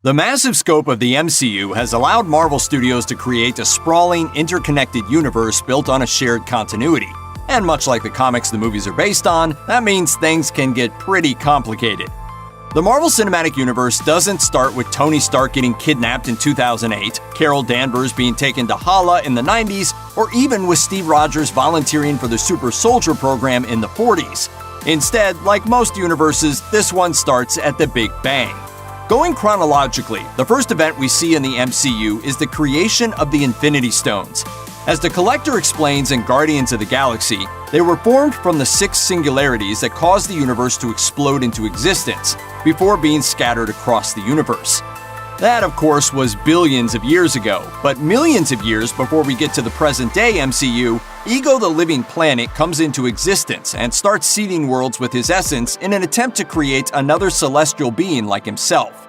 The massive scope of the MCU has allowed Marvel Studios to create a sprawling, interconnected universe built on a shared continuity. And much like the comics the movies are based on, that means things can get pretty complicated. The Marvel Cinematic Universe doesn't start with Tony Stark getting kidnapped in 2008, Carol Danvers being taken to Hala in the 90s, or even with Steve Rogers volunteering for the Super Soldier program in the 40s. Instead, like most universes, this one starts at the Big Bang. Going chronologically, the first event we see in the MCU is the creation of the Infinity Stones. As the Collector explains in Guardians of the Galaxy, they were formed from the 6 singularities that caused the universe to explode into existence, before being scattered across the universe. That, of course, was billions of years ago, but millions of years before we get to the present-day MCU, Ego the Living Planet comes into existence and starts seeding worlds with his essence in an attempt to create another celestial being like himself.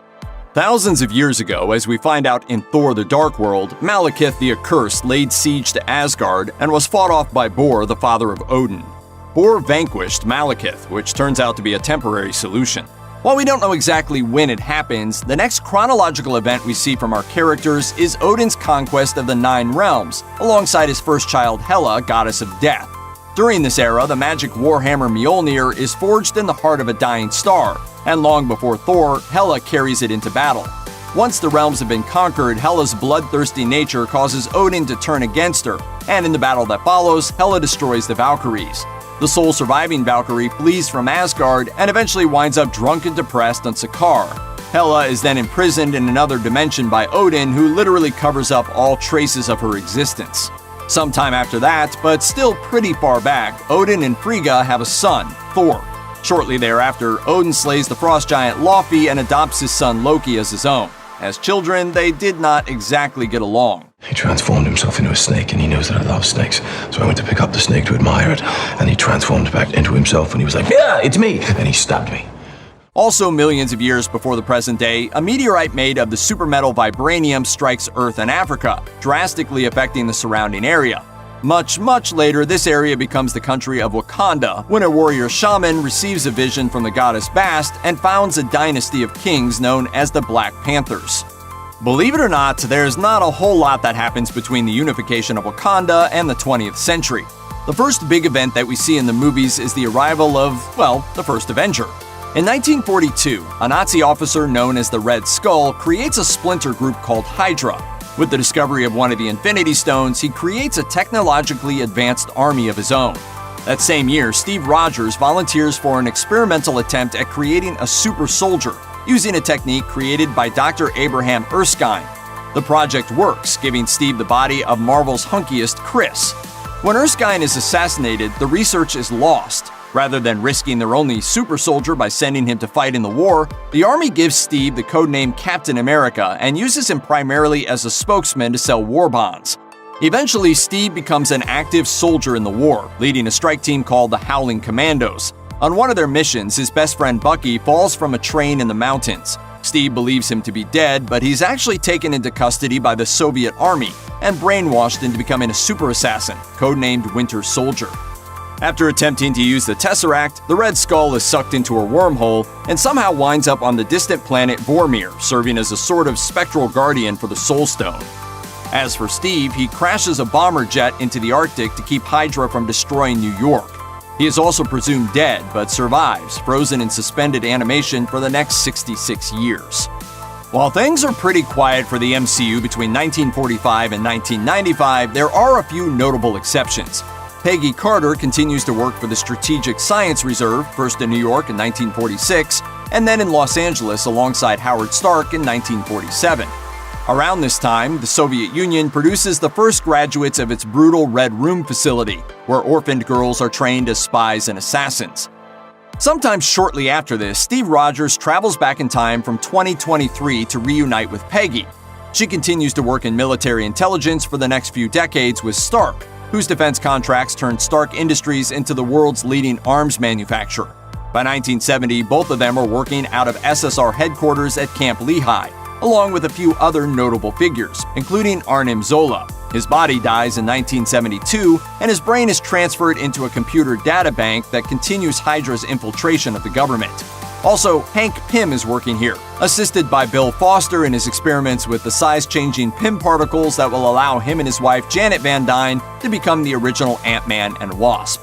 Thousands of years ago, as we find out in Thor the Dark World, Malekith the Accursed laid siege to Asgard and was fought off by Bor, the father of Odin. Bor vanquished Malekith, which turns out to be a temporary solution. While we don't know exactly when it happens, the next chronological event we see from our characters is Odin's conquest of the 9 realms, alongside his first child Hala, goddess of death. During this era, the magic warhammer Mjolnir is forged in the heart of a dying star, and long before Thor, Hela carries it into battle. Once the realms have been conquered, Hela's bloodthirsty nature causes Odin to turn against her, and in the battle that follows, Hela destroys the Valkyries. The sole surviving Valkyrie flees from Asgard and eventually winds up drunk and depressed on Sakaar. Hela is then imprisoned in another dimension by Odin, who literally covers up all traces of her existence. Sometime after that, but still pretty far back, Odin and Frigga have a son, Thor. Shortly thereafter, Odin slays the frost giant Laufey and adopts his son Loki as his own. As children, they did not exactly get along. He transformed himself into a snake, and he knows that I love snakes. So I went to pick up the snake to admire it, and he transformed back into himself, and he was like, "Yeah, it's me!" And he stabbed me. Also millions of years before the present day, a meteorite made of the supermetal vibranium strikes Earth and Africa, drastically affecting the surrounding area. Much later, this area becomes the country of Wakanda when a warrior shaman receives a vision from the goddess Bast and founds a dynasty of kings known as the Black Panthers. Believe it or not, there's not a whole lot that happens between the unification of Wakanda and the 20th century. The first big event that we see in the movies is the arrival of, well, the first Avenger. In 1942, a Nazi officer known as the Red Skull creates a splinter group called Hydra. With the discovery of one of the Infinity Stones, he creates a technologically advanced army of his own. That same year, Steve Rogers volunteers for an experimental attempt at creating a super soldier, using a technique created by Dr. Abraham Erskine. The project works, giving Steve the body of Marvel's hunkiest Chris. When Erskine is assassinated, the research is lost. Rather than risking their only super soldier by sending him to fight in the war, the Army gives Steve the codename Captain America and uses him primarily as a spokesman to sell war bonds. Eventually, Steve becomes an active soldier in the war, leading a strike team called the Howling Commandos. On one of their missions, his best friend Bucky falls from a train in the mountains. Steve believes him to be dead, but he's actually taken into custody by the Soviet Army and brainwashed into becoming a super assassin, codenamed Winter Soldier. After attempting to use the Tesseract, the Red Skull is sucked into a wormhole and somehow winds up on the distant planet Vormir, serving as a sort of spectral guardian for the Soul Stone. As for Steve, he crashes a bomber jet into the Arctic to keep Hydra from destroying New York. He is also presumed dead, but survives, frozen in suspended animation for the next 66 years. While things are pretty quiet for the MCU between 1945 and 1995, there are a few notable exceptions. Peggy Carter continues to work for the Strategic Science Reserve, first in New York in 1946, and then in Los Angeles alongside Howard Stark in 1947. Around this time, the Soviet Union produces the first graduates of its brutal Red Room facility, where orphaned girls are trained as spies and assassins. Sometime shortly after this, Steve Rogers travels back in time from 2023 to reunite with Peggy. She continues to work in military intelligence for the next few decades with Stark, whose defense contracts turned Stark Industries into the world's leading arms manufacturer. By 1970, both of them are working out of SSR headquarters at Camp Lehigh, along with a few other notable figures, including Arnim Zola. His body dies in 1972, and his brain is transferred into a computer data bank that continues Hydra's infiltration of the government. Also, Hank Pym is working here, assisted by Bill Foster in his experiments with the size-changing Pym particles that will allow him and his wife Janet Van Dyne to become the original Ant-Man and Wasp.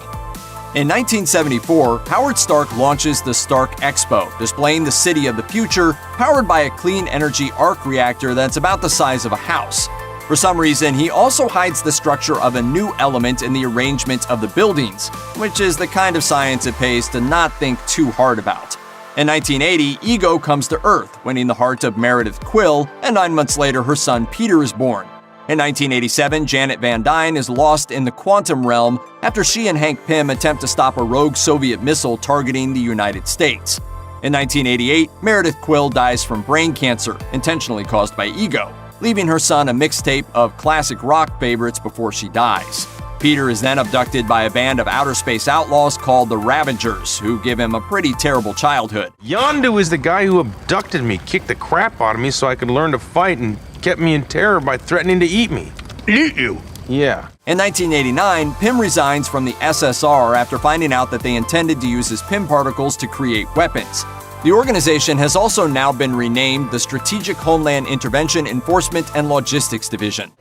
In 1974, Howard Stark launches the Stark Expo, displaying the city of the future, powered by a clean energy arc reactor that's about the size of a house. For some reason, he also hides the structure of a new element in the arrangement of the buildings, which is the kind of science it pays to not think too hard about. In 1980, Ego comes to Earth, winning the heart of Meredith Quill, and 9 months later her son Peter is born. In 1987, Janet Van Dyne is lost in the quantum realm after she and Hank Pym attempt to stop a rogue Soviet missile targeting the United States. In 1988, Meredith Quill dies from brain cancer, intentionally caused by Ego, leaving her son a mixtape of classic rock favorites before she dies. Peter is then abducted by a band of outer space outlaws called the Ravagers, who give him a pretty terrible childhood. Yondu is the guy who abducted me, kicked the crap out of me so I could learn to fight, and kept me in terror by threatening to eat me. Eat you? Yeah. In 1989, Pym resigns from the SSR after finding out that they intended to use his Pym particles to create weapons. The organization has also now been renamed the Strategic Homeland Intervention Enforcement and Logistics Division.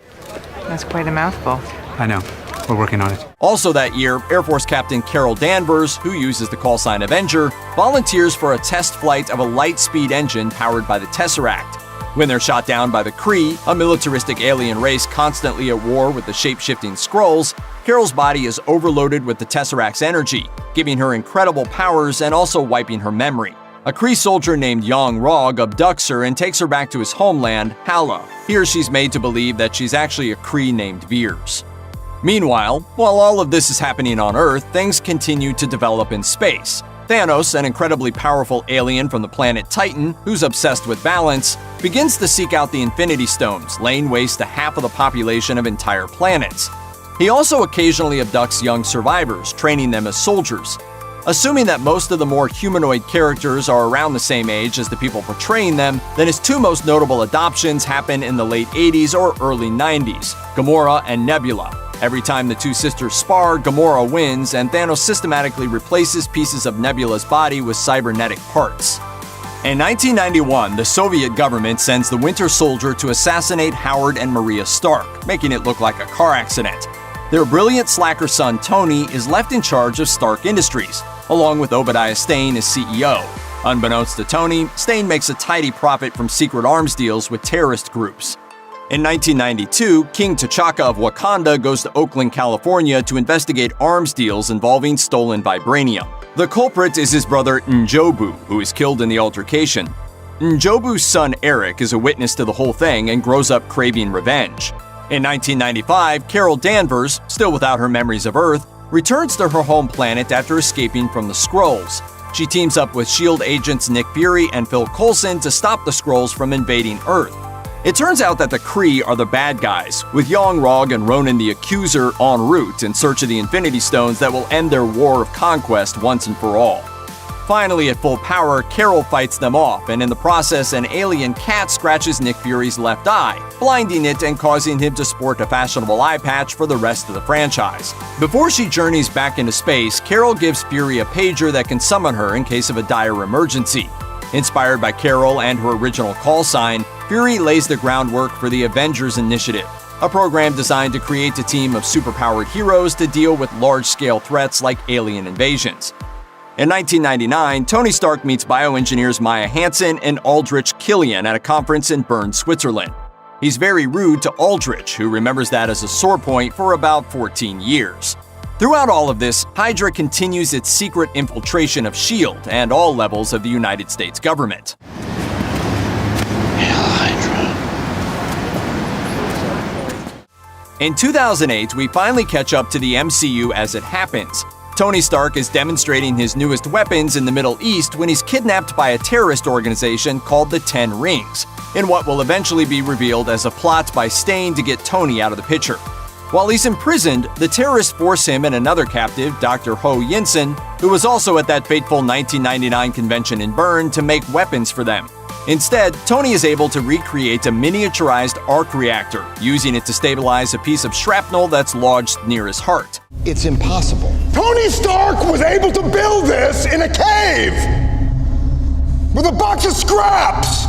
That's quite a mouthful. I know. We're working on it. Also that year, Air Force Captain Carol Danvers, who uses the call sign Avenger, volunteers for a test flight of a light-speed engine powered by the Tesseract. When they're shot down by the Kree, a militaristic alien race constantly at war with the shape-shifting Skrulls, Carol's body is overloaded with the Tesseract's energy, giving her incredible powers and also wiping her memory. A Kree soldier named Yang Rog abducts her and takes her back to his homeland, Hala. Here she's made to believe that she's actually a Kree named Veers. Meanwhile, while all of this is happening on Earth, things continue to develop in space. Thanos, an incredibly powerful alien from the planet Titan who's obsessed with balance, begins to seek out the Infinity Stones, laying waste to half of the population of entire planets. He also occasionally abducts young survivors, training them as soldiers. Assuming that most of the more humanoid characters are around the same age as the people portraying them, then his two most notable adoptions happen in the late 80s or early 90s, Gamora and Nebula. Every time the two sisters spar, Gamora wins, and Thanos systematically replaces pieces of Nebula's body with cybernetic parts. In 1991, the Soviet government sends the Winter Soldier to assassinate Howard and Maria Stark, making it look like a car accident. Their brilliant slacker son Tony is left in charge of Stark Industries, along with Obadiah Stane as CEO. Unbeknownst to Tony, Stane makes a tidy profit from secret arms deals with terrorist groups. In 1992, King T'Chaka of Wakanda goes to Oakland, California to investigate arms deals involving stolen vibranium. The culprit is his brother Njobu, who is killed in the altercation. Njobu's son Eric is a witness to the whole thing and grows up craving revenge. In 1995, Carol Danvers, still without her memories of Earth, returns to her home planet after escaping from the Skrulls. She teams up with S.H.I.E.L.D. agents Nick Fury and Phil Coulson to stop the Skrulls from invading Earth. It turns out that the Kree are the bad guys, with Yang Rog and Ronan the Accuser en route in search of the Infinity Stones that will end their war of conquest once and for all. Finally, at full power, Carol fights them off, and in the process, an alien cat scratches Nick Fury's left eye, blinding it and causing him to sport a fashionable eye patch for the rest of the franchise. Before she journeys back into space, Carol gives Fury a pager that can summon her in case of a dire emergency. Inspired by Carol and her original call sign, Fury lays the groundwork for the Avengers Initiative, a program designed to create a team of superpowered heroes to deal with large-scale threats like alien invasions. In 1999, Tony Stark meets bioengineers Maya Hansen and Aldrich Killian at a conference in Bern, Switzerland. He's very rude to Aldrich, who remembers that as a sore point for about 14 years. Throughout all of this, Hydra continues its secret infiltration of S.H.I.E.L.D. and all levels of the United States government. In 2008, we finally catch up to the MCU as it happens. Tony Stark is demonstrating his newest weapons in the Middle East when he's kidnapped by a terrorist organization called the Ten Rings, in what will eventually be revealed as a plot by Stane to get Tony out of the picture. While he's imprisoned, the terrorists force him and another captive, Dr. Ho Yinsen, who was also at that fateful 1999 convention in Bern, to make weapons for them. Instead, Tony is able to recreate a miniaturized arc reactor, using it to stabilize a piece of shrapnel that's lodged near his heart. It's impossible. Tony Stark was able to build this in a cave! with a box of scraps!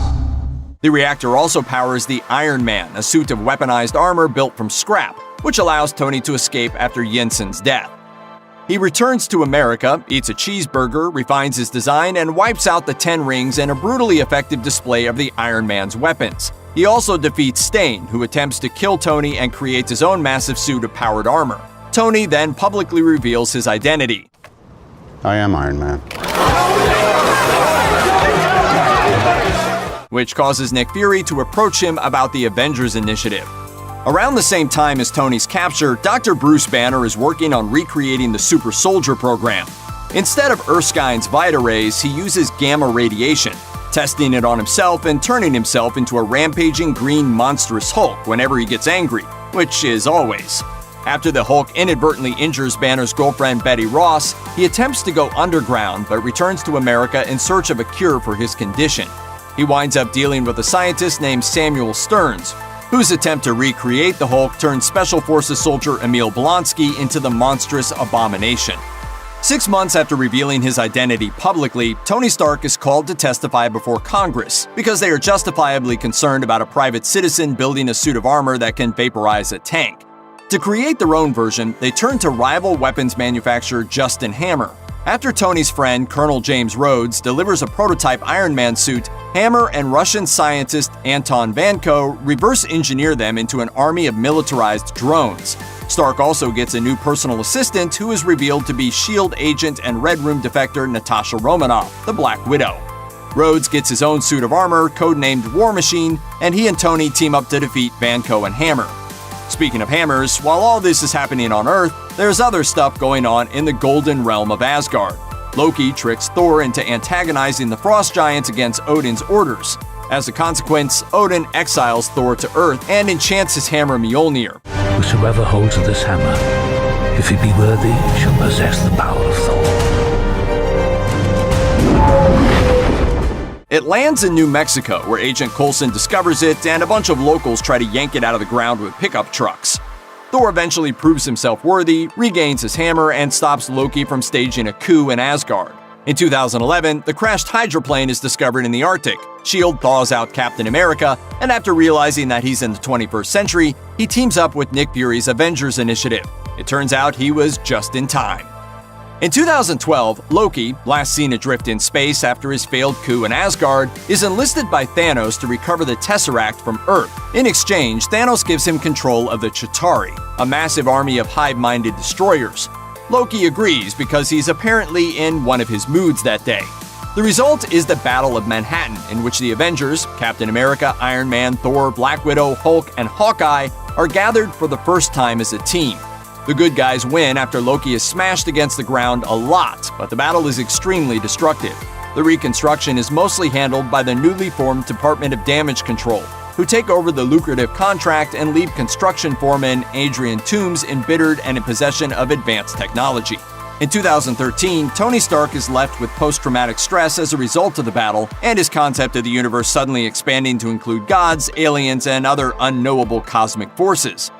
The reactor also powers the Iron Man, a suit of weaponized armor built from scrap, which allows Tony to escape after Jensen's death. He returns to America, eats a cheeseburger, refines his design, and wipes out the 10 rings in a brutally effective display of the Iron Man's weapons. He also defeats Stain, who attempts to kill Tony and creates his own massive suit of powered armor. Tony then publicly reveals his identity. I am Iron Man. Which causes Nick Fury to approach him about the Avengers Initiative. Around the same time as Tony's capture, Dr. Bruce Banner is working on recreating the Super Soldier program. Instead of Erskine's Vita rays, he uses gamma radiation, testing it on himself and turning himself into a rampaging green monstrous Hulk whenever he gets angry, which is always. After the Hulk inadvertently injures Banner's girlfriend Betty Ross, he attempts to go underground but returns to America in search of a cure for his condition. He winds up dealing with a scientist named Samuel Stearns, whose attempt to recreate the Hulk turned Special Forces soldier Emil Blonsky into the monstrous abomination. 6 months after revealing his identity publicly, Tony Stark is called to testify before Congress because they are justifiably concerned about a private citizen building a suit of armor that can vaporize a tank. To create their own version, they turn to rival weapons manufacturer Justin Hammer. After Tony's friend, Colonel James Rhodes, delivers a prototype Iron Man suit, Hammer and Russian scientist Anton Vanko reverse engineer them into an army of militarized drones. Stark also gets a new personal assistant who is revealed to be S.H.I.E.L.D. agent and Red Room defector Natasha Romanoff, the Black Widow. Rhodes gets his own suit of armor, codenamed War Machine, and he and Tony team up to defeat Vanko and Hammer. Speaking of hammers, while all this is happening on Earth, there's other stuff going on in the Golden Realm of Asgard. Loki tricks Thor into antagonizing the Frost Giants against Odin's orders. As a consequence, Odin exiles Thor to Earth and enchants his hammer Mjolnir. Whosoever holds of this hammer, if he be worthy, shall possess the power of Thor. It lands in New Mexico, where Agent Coulson discovers it, and a bunch of locals try to yank it out of the ground with pickup trucks. Thor eventually proves himself worthy, regains his hammer, and stops Loki from staging a coup in Asgard. In 2011, the crashed hydroplane is discovered in the Arctic. S.H.I.E.L.D. thaws out Captain America, and after realizing that he's in the 21st century, he teams up with Nick Fury's Avengers Initiative. It turns out he was just in time. In 2012, Loki, last seen adrift in space after his failed coup in Asgard, is enlisted by Thanos to recover the Tesseract from Earth. In exchange, Thanos gives him control of the Chitauri, a massive army of hive-minded destroyers. Loki agrees because he's apparently in one of his moods that day. The result is the Battle of Manhattan, in which the Avengers, Captain America, Iron Man, Thor, Black Widow, Hulk, and Hawkeye, are gathered for the first time as a team. The good guys win after Loki is smashed against the ground a lot, but the battle is extremely destructive. The reconstruction is mostly handled by the newly formed Department of Damage Control, who take over the lucrative contract and leave construction foreman Adrian Toombs embittered and in possession of advanced technology. In 2013, Tony Stark is left with post-traumatic stress as a result of the battle, and his concept of the universe suddenly expanding to include gods, aliens, and other unknowable cosmic forces.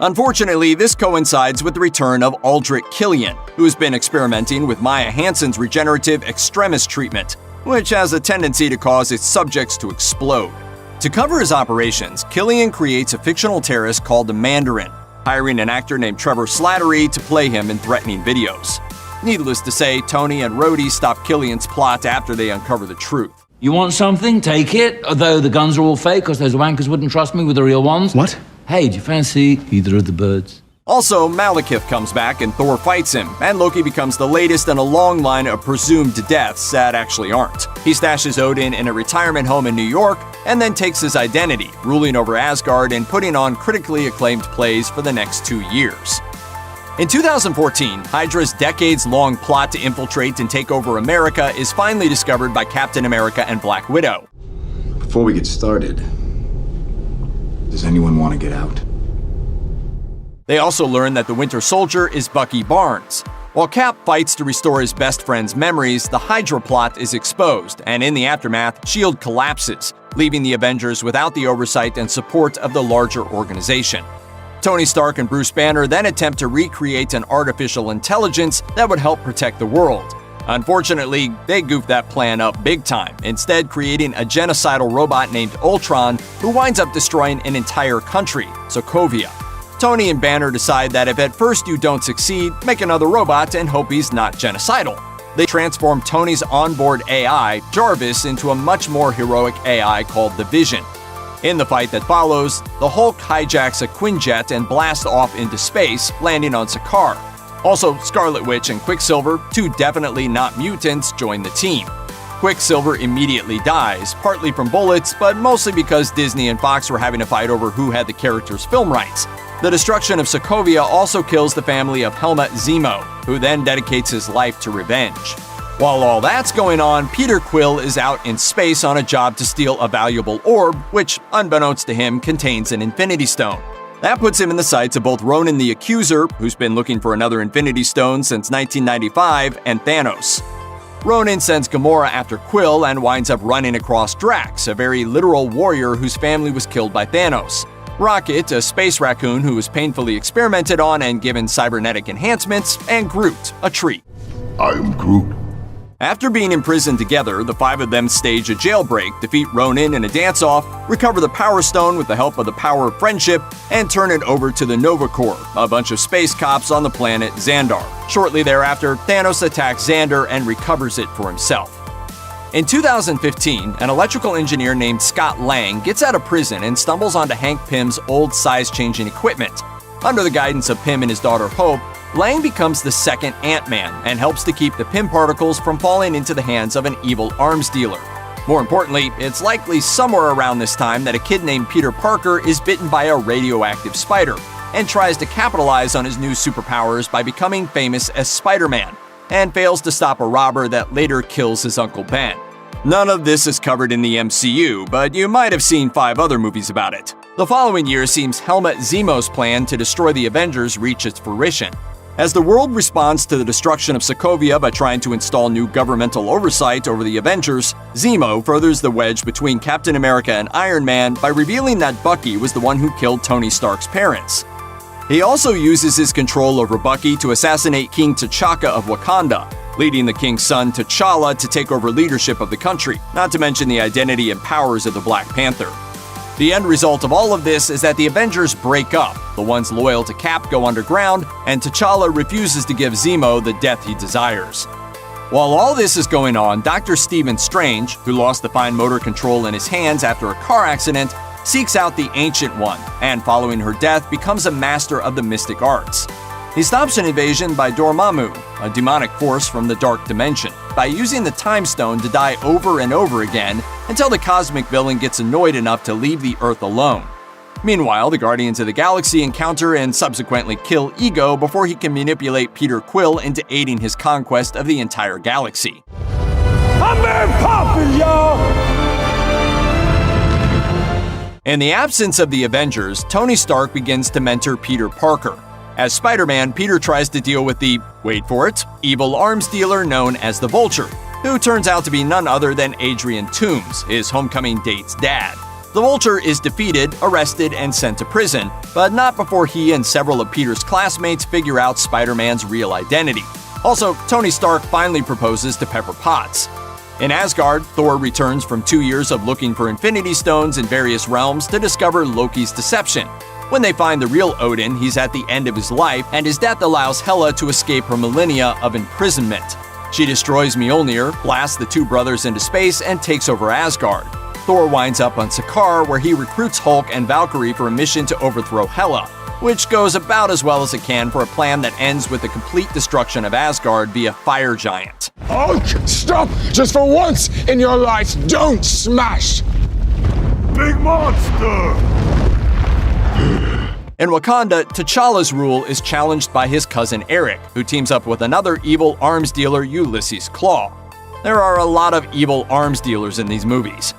Unfortunately, this coincides with the return of Aldrich Killian, who has been experimenting with Maya Hansen's regenerative extremis treatment, which has a tendency to cause its subjects to explode. To cover his operations, Killian creates a fictional terrorist called the Mandarin, hiring an actor named Trevor Slattery to play him in threatening videos. Needless to say, Tony and Rhodey stop Killian's plot after they uncover the truth. You want something? Take it. Although the guns are all fake because those wankers wouldn't trust me with the real ones. What? Hey, do you fancy either of the birds? Also, Malekith comes back and Thor fights him, and Loki becomes the latest in a long line of presumed deaths that actually aren't. He stashes Odin in a retirement home in New York, and then takes his identity, ruling over Asgard and putting on critically acclaimed plays for the next 2 years. In 2014, Hydra's decades-long plot to infiltrate and take over America is finally discovered by Captain America and Black Widow. Before we get started, does anyone want to get out? They also learn that the Winter Soldier is Bucky Barnes. While Cap fights to restore his best friend's memories, the Hydra plot is exposed, and in the aftermath, S.H.I.E.L.D. collapses, leaving the Avengers without the oversight and support of the larger organization. Tony Stark and Bruce Banner then attempt to recreate an artificial intelligence that would help protect the world. Unfortunately, they goofed that plan up big time, instead creating a genocidal robot named Ultron who winds up destroying an entire country, Sokovia. Tony and Banner decide that if at first you don't succeed, make another robot and hope he's not genocidal. They transform Tony's onboard AI, Jarvis, into a much more heroic AI called the Vision. In the fight that follows, the Hulk hijacks a Quinjet and blasts off into space, landing on Sakaar. Also, Scarlet Witch and Quicksilver, two definitely not mutants, join the team. Quicksilver immediately dies, partly from bullets, but mostly because Disney and Fox were having a fight over who had the character's film rights. The destruction of Sokovia also kills the family of Helmut Zemo, who then dedicates his life to revenge. While all that's going on, Peter Quill is out in space on a job to steal a valuable orb, which, unbeknownst to him, contains an Infinity Stone. That puts him in the sights of both Ronan the Accuser, who's been looking for another Infinity Stone since 1995, and Thanos. Ronan sends Gamora after Quill and winds up running across Drax, a very literal warrior whose family was killed by Thanos. Rocket, a space raccoon who was painfully experimented on and given cybernetic enhancements, and Groot, a tree. I am Groot. After being imprisoned together, the five of them stage a jailbreak, defeat Ronan in a dance-off, recover the Power Stone with the help of the Power of Friendship, and turn it over to the Nova Corps, a bunch of space cops on the planet Xandar. Shortly thereafter, Thanos attacks Xandar and recovers it for himself. In 2015, an electrical engineer named Scott Lang gets out of prison and stumbles onto Hank Pym's old size-changing equipment. Under the guidance of Pym and his daughter Hope, Lang becomes the second Ant-Man and helps to keep the Pym particles from falling into the hands of an evil arms dealer. More importantly, it's likely somewhere around this time that a kid named Peter Parker is bitten by a radioactive spider and tries to capitalize on his new superpowers by becoming famous as Spider-Man, and fails to stop a robber that later kills his Uncle Ben. None of this is covered in the MCU, but you might have seen 5 other movies about it. The following year seems Helmut Zemo's plan to destroy the Avengers reach its fruition. As the world responds to the destruction of Sokovia by trying to install new governmental oversight over the Avengers, Zemo furthers the wedge between Captain America and Iron Man by revealing that Bucky was the one who killed Tony Stark's parents. He also uses his control over Bucky to assassinate King T'Chaka of Wakanda, leading the king's son T'Challa to take over leadership of the country, not to mention the identity and powers of the Black Panther. The end result of all of this is that the Avengers break up, the ones loyal to Cap go underground, and T'Challa refuses to give Zemo the death he desires. While all this is going on, Dr. Stephen Strange, who lost the fine motor control in his hands after a car accident, seeks out the Ancient One, and following her death becomes a master of the mystic arts. He stops an invasion by Dormammu, a demonic force from the Dark Dimension, by using the Time Stone to die over and over again until the cosmic villain gets annoyed enough to leave the Earth alone. Meanwhile, the Guardians of the Galaxy encounter and subsequently kill Ego before he can manipulate Peter Quill into aiding his conquest of the entire galaxy. I'm very poppin', y'all! In the absence of the Avengers, Tony Stark begins to mentor Peter Parker. As Spider-Man, Peter tries to deal with the, wait for it, evil arms dealer known as the Vulture, who turns out to be none other than Adrian Toomes, his homecoming date's dad. The Vulture is defeated, arrested, and sent to prison, but not before he and several of Peter's classmates figure out Spider-Man's real identity. Also, Tony Stark finally proposes to Pepper Potts. In Asgard, Thor returns from 2 years of looking for Infinity Stones in various realms to discover Loki's deception. When they find the real Odin, he's at the end of his life, and his death allows Hala to escape her millennia of imprisonment. She destroys Mjolnir, blasts the two brothers into space, and takes over Asgard. Thor winds up on Sakaar, where he recruits Hulk and Valkyrie for a mission to overthrow Hala, which goes about as well as it can for a plan that ends with the complete destruction of Asgard via Fire Giant. Hulk, stop! Just for once in your life, don't smash! Big monster! In Wakanda, T'Challa's rule is challenged by his cousin Eric, who teams up with another evil arms dealer, Ulysses Klaue. There are a lot of evil arms dealers in these movies.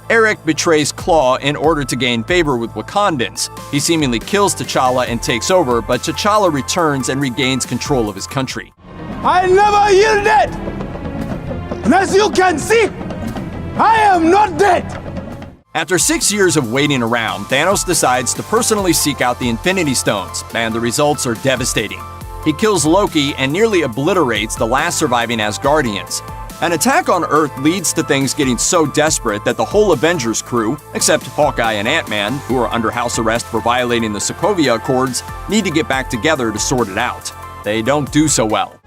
Eric betrays Klaue in order to gain favor with Wakandans. He seemingly kills T'Challa and takes over, but T'Challa returns and regains control of his country. I never yielded! And as you can see, I am not dead! After 6 years of waiting around, Thanos decides to personally seek out the Infinity Stones, and the results are devastating. He kills Loki and nearly obliterates the last surviving Asgardians. An attack on Earth leads to things getting so desperate that the whole Avengers crew, except Hawkeye and Ant-Man, who are under house arrest for violating the Sokovia Accords, need to get back together to sort it out. They don't do so well.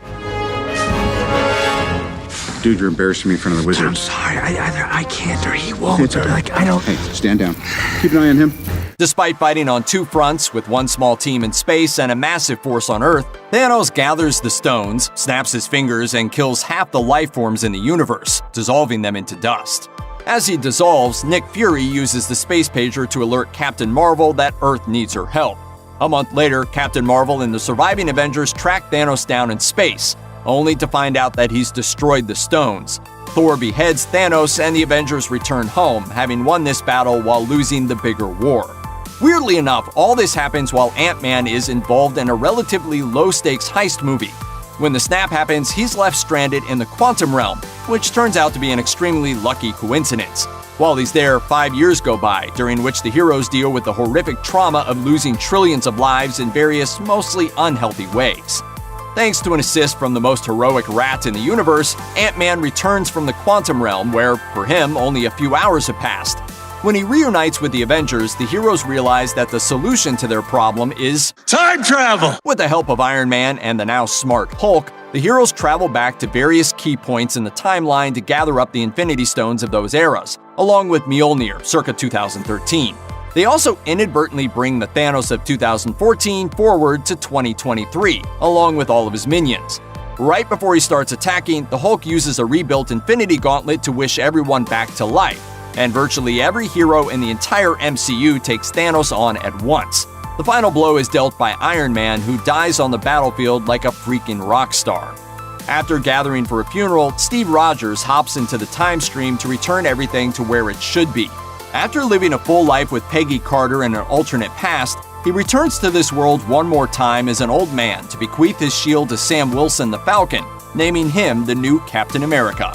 Dude, you're embarrassing me in front of the wizards. I'm sorry. Either I can't or he won't. It's all right. I don't. Hey, stand down. Keep an eye on him. Despite fighting on two fronts with one small team in space and a massive force on Earth, Thanos gathers the stones, snaps his fingers, and kills half the life forms in the universe, dissolving them into dust. As he dissolves, Nick Fury uses the space pager to alert Captain Marvel that Earth needs her help. A month later, Captain Marvel and the surviving Avengers track Thanos down in space, only to find out that he's destroyed the stones. Thor beheads Thanos and the Avengers return home, having won this battle while losing the bigger war. Weirdly enough, all this happens while Ant-Man is involved in a relatively low-stakes heist movie. When the snap happens, he's left stranded in the quantum realm, which turns out to be an extremely lucky coincidence. While he's there, 5 years go by, during which the heroes deal with the horrific trauma of losing trillions of lives in various, mostly unhealthy ways. Thanks to an assist from the most heroic rat in the universe, Ant-Man returns from the quantum realm where, for him, only a few hours have passed. When he reunites with the Avengers, the heroes realize that the solution to their problem is Time travel! With the help of Iron Man and the now smart Hulk, the heroes travel back to various key points in the timeline to gather up the Infinity Stones of those eras, along with Mjolnir, circa 2013. They also inadvertently bring the Thanos of 2014 forward to 2023, along with all of his minions. Right before he starts attacking, the Hulk uses a rebuilt Infinity Gauntlet to wish everyone back to life, and virtually every hero in the entire MCU takes Thanos on at once. The final blow is dealt by Iron Man, who dies on the battlefield like a freaking rock star. After gathering for a funeral, Steve Rogers hops into the time stream to return everything to where it should be. After living a full life with Peggy Carter in an alternate past, he returns to this world one more time as an old man to bequeath his shield to Sam Wilson the Falcon, naming him the new Captain America.